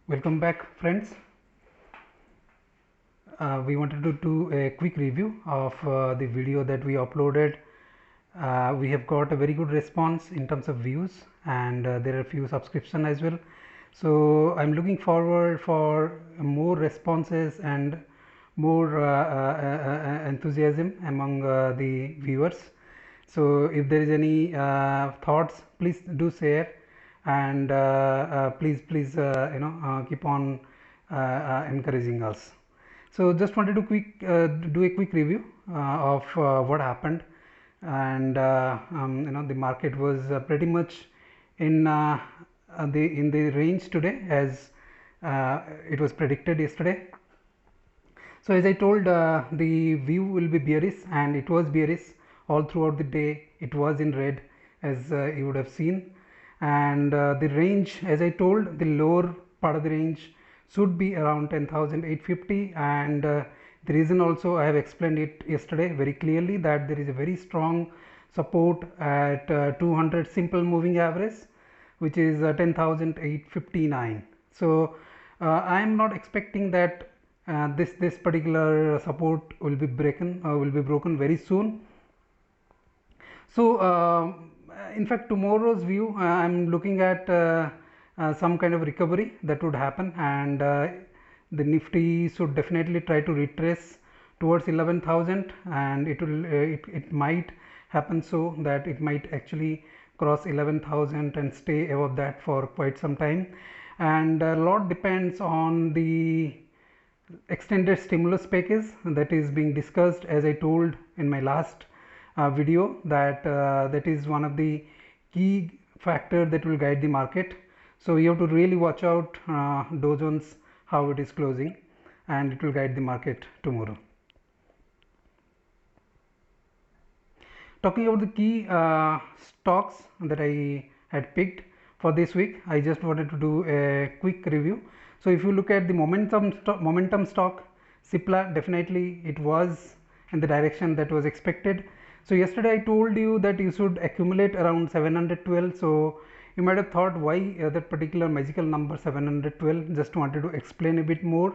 Welcome back, friends. We wanted to do a quick review of the video that we uploaded. We have got a very good response in terms of views, and there are a few subscription as well. So I'm looking forward for more responses and more enthusiasm among the viewers. So if there is any thoughts, please do share, and please keep on encouraging us. So just wanted to do a quick review of what happened, and the market was pretty much in the range today as it was predicted yesterday. So as I told, the view will be bearish, and it was bearish all throughout the day. It was in red, as you would have seen, and the range, as I told, the lower part of the range should be around 10,850, and the reason also I have explained it yesterday very clearly, that there is a very strong support at 200 simple moving average, which is 10,859. So I am not expecting that this particular support will be broken very soon. So in fact, tomorrow's view, I am looking at some kind of recovery that would happen, and the Nifty should definitely try to retrace towards 11,000, and it might happen so that it might actually cross 11,000 and stay above that for quite some time. And a lot depends on the extended stimulus package that is being discussed, as I told in my last video, that that is one of the key factor that will guide the market. So you have to really watch out Dow Jones, how it is closing, and it will guide the market tomorrow. Talking about the key stocks that I had picked for this week, I just wanted to do a quick review. So if you look at the momentum stock, Cipla, definitely it was in the direction that was expected. So yesterday I told you that you should accumulate around 712. So you might have thought, why that particular magical number 712? Just wanted to explain a bit more,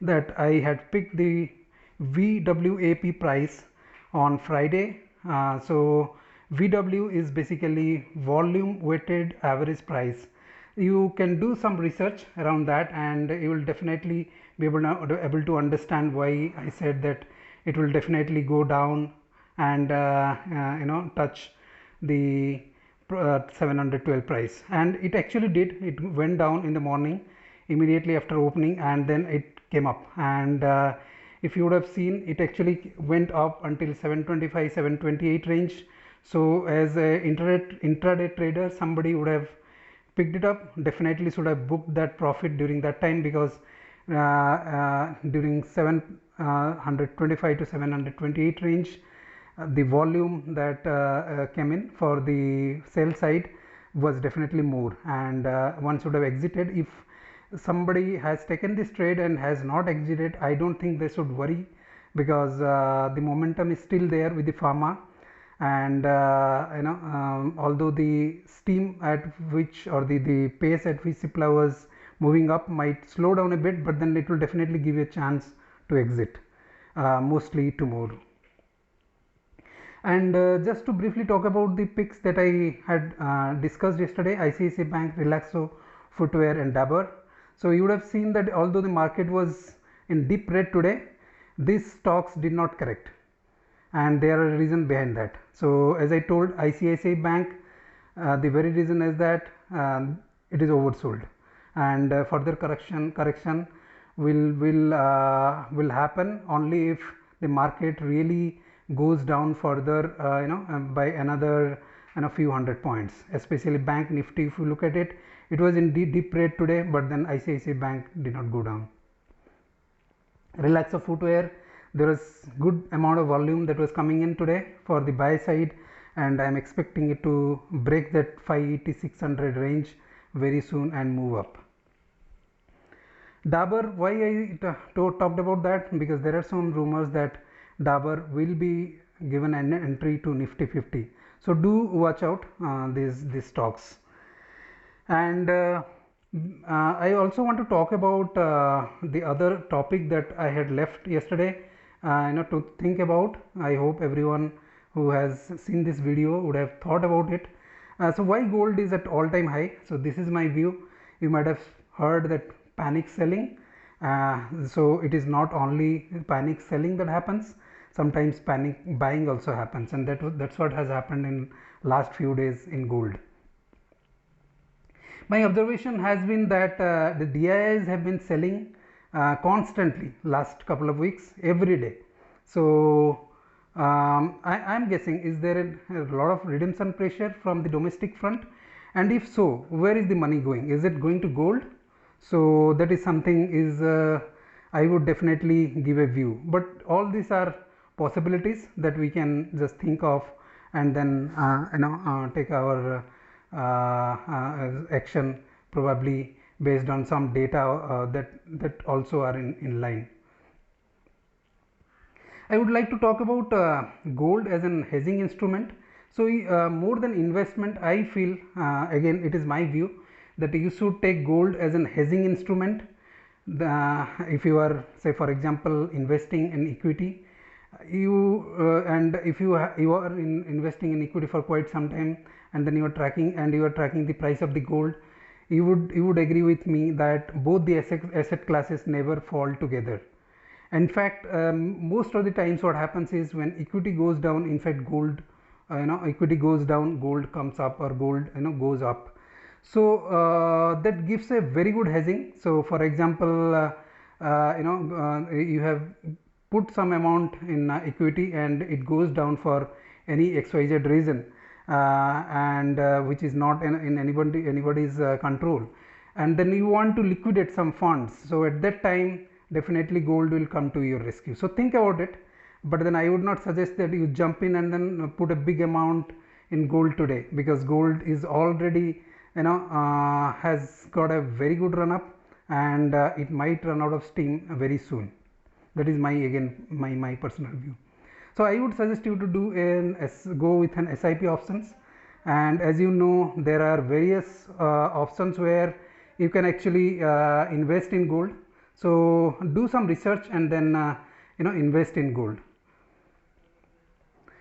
that I had picked the VWAP price on Friday. So VW is basically volume weighted average price. You can do some research around that, and you will definitely be able to understand why I said that it will definitely go down and touch the 712 price. And it actually did. It went down in the morning immediately after opening, and then it came up, and if you would have seen, it actually went up until 725 728 range. So as a intraday trader, somebody would have picked it up, definitely should have booked that profit during that time, because during 725 to 728 range, the volume that came in for the sell side was definitely more, and one should have exited. If somebody has taken this trade and has not exited, I don't think they should worry, because the momentum is still there with the pharma, and although the steam at which, or the pace at which Cipla was moving up might slow down a bit, but then it will definitely give you a chance to exit, mostly tomorrow. And just to briefly talk about the picks that I had discussed yesterday: ICICI Bank, Relaxo Footwear, and Dabur. So you would have seen that although the market was in deep red today, these stocks did not correct, and there are a reason behind that. So as I told, ICICI Bank, the very reason is that it is oversold, and further correction will happen only if the market really goes down further, by another few hundred points. Especially Bank Nifty, if you look at it, it was in deep red today, but then ICICI Bank did not go down. Relaxo Footwear, there was good amount of volume that was coming in today for the buy side, and I am expecting it to break that 580 600 range very soon and move up. Dabur, why I talked about that? Because there are some rumors that Dabur will be given an entry to Nifty 50. So do watch out these stocks. And I also want to talk about the other topic that I had left yesterday, to think about. I hope everyone who has seen this video would have thought about it. So why gold is at all time high? So this is my view. You might have heard that panic selling. So it is not only panic selling that happens. Sometimes panic buying also happens, and that's what has happened in last few days in gold. My observation has been that the DIIs have been selling constantly last couple of weeks every day. So I am guessing, is there a lot of redemption pressure from the domestic front, and if so, where is the money going? Is it going to gold? So that is something is I would definitely give a view, but all these are possibilities that we can just think of, and then take our action probably based on some data that also are in line. I would like to talk about gold as an hedging instrument. So more than investment, I feel again it is my view that you should take gold as an hedging instrument. If you are, say for example, investing in equity, and if you are investing in equity for quite some time, and then you are tracking the price of the gold, you would agree with me that both the asset classes never fall together. In fact, most of the times what happens is when equity goes down, in fact gold, equity goes down, gold comes up, or gold goes up. So that gives a very good hedging. So for example, you have put some amount in equity and it goes down for any XYZ reason, and which is not in anybody's control, and then you want to liquidate some funds. So at that time definitely gold will come to your rescue. So think about it, but then I would not suggest that you jump in and then put a big amount in gold today, because gold is already has got a very good run up, and it might run out of steam very soon. That is my personal view. So I would suggest you to go with an SIP options, and as you know, there are various options where you can actually invest in gold. So do some research and then invest in gold.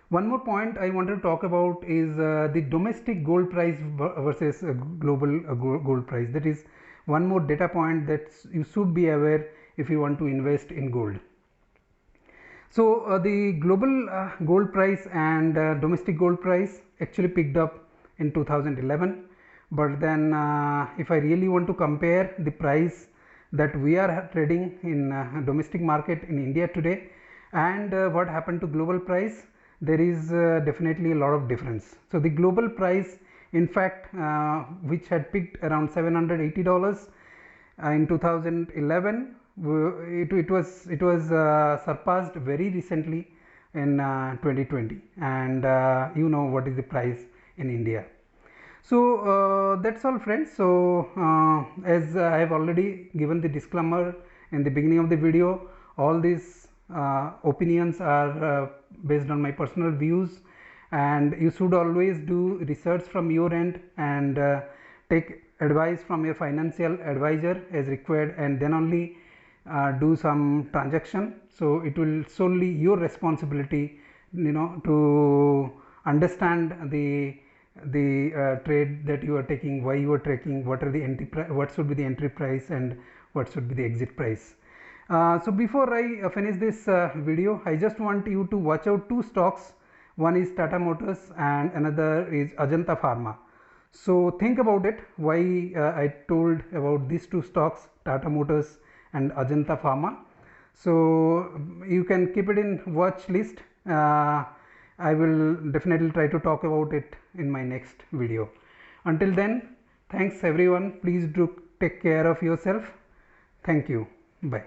One more point I want to talk about is the domestic gold price versus global gold price. That is one more data point that you should be aware if you want to invest in gold. So the global gold price and domestic gold price actually picked up in 2011, but then if I really want to compare the price that we are trading in domestic market in India today and what happened to global price, there is definitely a lot of difference. So the global price, in fact, which had peaked around $780 in 2011, it was surpassed very recently in 2020, and what is the price in India. So that's all, friends. So as I have already given the disclaimer in the beginning of the video, all these opinions are based on my personal views, and you should always do research from your end and take advice from your financial advisor as required, and then only do some transaction. So it will solely your responsibility to understand the trade that you are taking, why you are taking, what should be the entry price and what should be the exit price. So before I finish this video, I just want you to watch out two stocks. One is Tata Motors and another is Ajanta Pharma. So think about it, why I told about these two stocks, Tata Motors and Ajanta Pharma. So you can keep it in watch list. I will definitely try to talk about it in my next video. Until then, thanks everyone. Please do take care of yourself. Thank you. Bye.